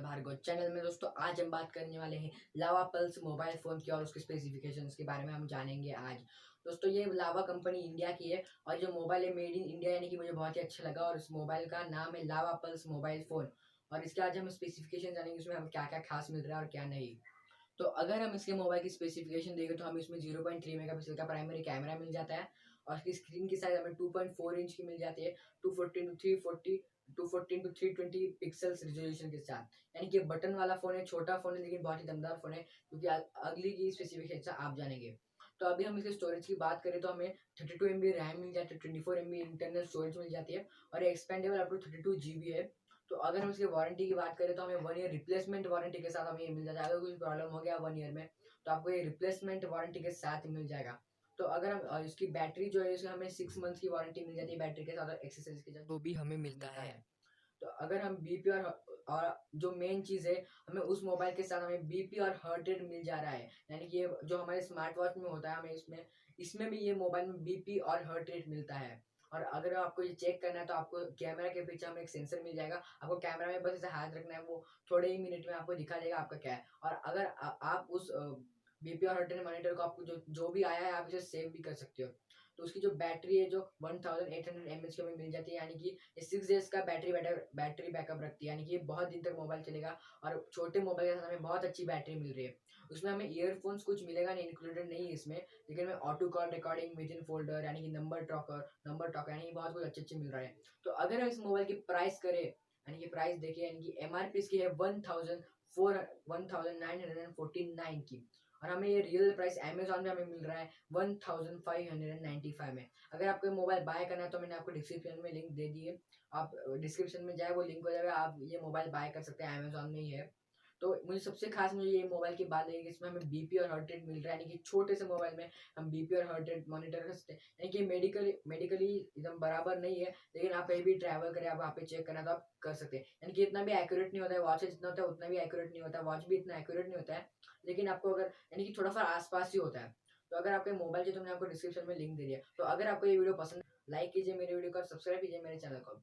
Bhargava channel में। दोस्तों आज हम बात करने वाले हैं लावा पल्स मोबाइल फ़ोन की और उसके स्पेसिफिकेशंस के बारे में हम जानेंगे आज। दोस्तों ये लावा कंपनी इंडिया की है और जो मोबाइल है मेड इन इंडिया, यानी कि मुझे बहुत ही अच्छा लगा। और इस मोबाइल का नाम है लावा पल्स मोबाइल फ़ोन और इसके आज हम स्पेसिफिकेशन जानेंगे, उसमें हम क्या क्या खास मिल रहा है और क्या नहीं। तो अगर हम इसके मोबाइल की स्पेसिफिकेशन देखें तो हमें इसमें 0.3 मेगापिक्सल का प्राइमरी कैमरा मिल जाता है और इसकी स्क्रीन की साइज हमें 2.4 इंच की मिल जाती है, 214 टू 320 पिक्सल्स रेजोल्यूशन के साथ। यानी कि बटन वाला फोन है, छोटा फोन है लेकिन बहुत ही दमदार फोन है, क्योंकि अगली की स्पेसिफिकेशन आप जानेंगे। तो अभी हम इसके स्टोरेज की बात करें तो हमें 32 MB रैम मिल जाती है, 24 MB इंटरनल स्टोरेज मिल जाती है और एक्सपेंडेबल अप टू 32 GB है। तो अगर हम इसकी वारंटी की बात करें तो हमें 1 ईयर रिप्लेसमेंट वारंटी के साथ हमें ये मिल जाता है। अगर कुछ प्रॉब्लम हो गया 1 ईयर में तो आपको ये रिप्लेसमेंट वारंटी के साथ मिल जाएगा। तो अगर हम इसकी बैटरी जो है इसमें हमें 6 मंथ्स की वारंटी मिल जाती है बैटरी के साथ, और एक्सेसरीज के साथ वो भी हमें मिलता है। तो अगर हम बीपी और जो मेन चीज़ है, हमें उस मोबाइल के साथ हमें बीपी और हार्ट रेट मिल जा रहा है। यानी कि ये जो हमारे स्मार्ट वॉच में होता है, हमें इसमें भी ये मोबाइल में बीपी और हार्ट रेट मिलता है। और अगर आपको ये चेक करना है तो आपको कैमरा के पीछे हमें एक सेंसर मिल जाएगा, आपको कैमरा में बस ऐसे हाथ रखना है, वो थोड़े ही मिनट में आपको दिखा देगा आपका क्या है। और अगर आप उस बीपी और हार्ट रेट मॉनिटर को आपको जो भी आया है आप इसे सेव भी कर सकते हो। तो उसकी जो बैटरी है जो 1800 mAh की हमें मिल जाती है, यानी कि ये 6 डेज का बैटरी बैकअप रखती है, यानी कि ये बहुत दिन तक मोबाइल चलेगा। और छोटे मोबाइल के साथ हमें बहुत अच्छी बैटरी मिल रही है। उसमें हमें ईयरफोन्स कुछ मिलेगा नहीं, इंक्लूडेड नहीं है इसमें, लेकिन हमें auto call recording with in folder, यानी कि नंबर टॉकर यानी कि बहुत कुछ अच्छे मिल रहा है। तो अगर हम इस मोबाइल की प्राइस करें, यानी कि प्राइस देखिए, यानी कि एमआरपी इसकी है 1949 की, और हमें ये रियल प्राइस अमेजॉन में हमें मिल रहा है 1595 में। अगर आपको मोबाइल बाय करना है तो मैंने आपको डिस्क्रिप्शन में लिंक दे दिए, आप डिस्क्रिप्शन में जाए वो लिंक हो जाएगा, आप ये मोबाइल बाय कर सकते हैं, अमेजॉन में ही है। तो मुझे सबसे खास मुझे ये मोबाइल की बात लगी कि इसमें हमें बीपी और हार्ट रेट मिल रहा है, यानी कि छोटे से मोबाइल में हम बीपी और हार्ट रेट मॉनिटर कर सकते हैं। यानी कि मेडिकली एकदम बराबर नहीं है, लेकिन आप कहीं भी ट्रैवल करें, आप वहाँ पे चेक करना तो आप कर सकते हैं। यानी कि इतना भी एक्यूरेट नहीं होता है, वॉच जितना होता है उतना भी एक्यूरेट नहीं होता है, वॉच भी इतना एक्यूरेट नहीं होता है, लेकिन आपको अगर यानी कि थोड़ा सा आसपास ही होता है। तो अगर आपके मोबाइल चाहिए तो मैंने आपको डिस्क्रिप्शन में लिंक दे दिया। तो अगर आपको ये वीडियो पसंद, लाइक कीजिए मेरे वीडियो को, सब्सक्राइब कीजिए मेरे चैनल को।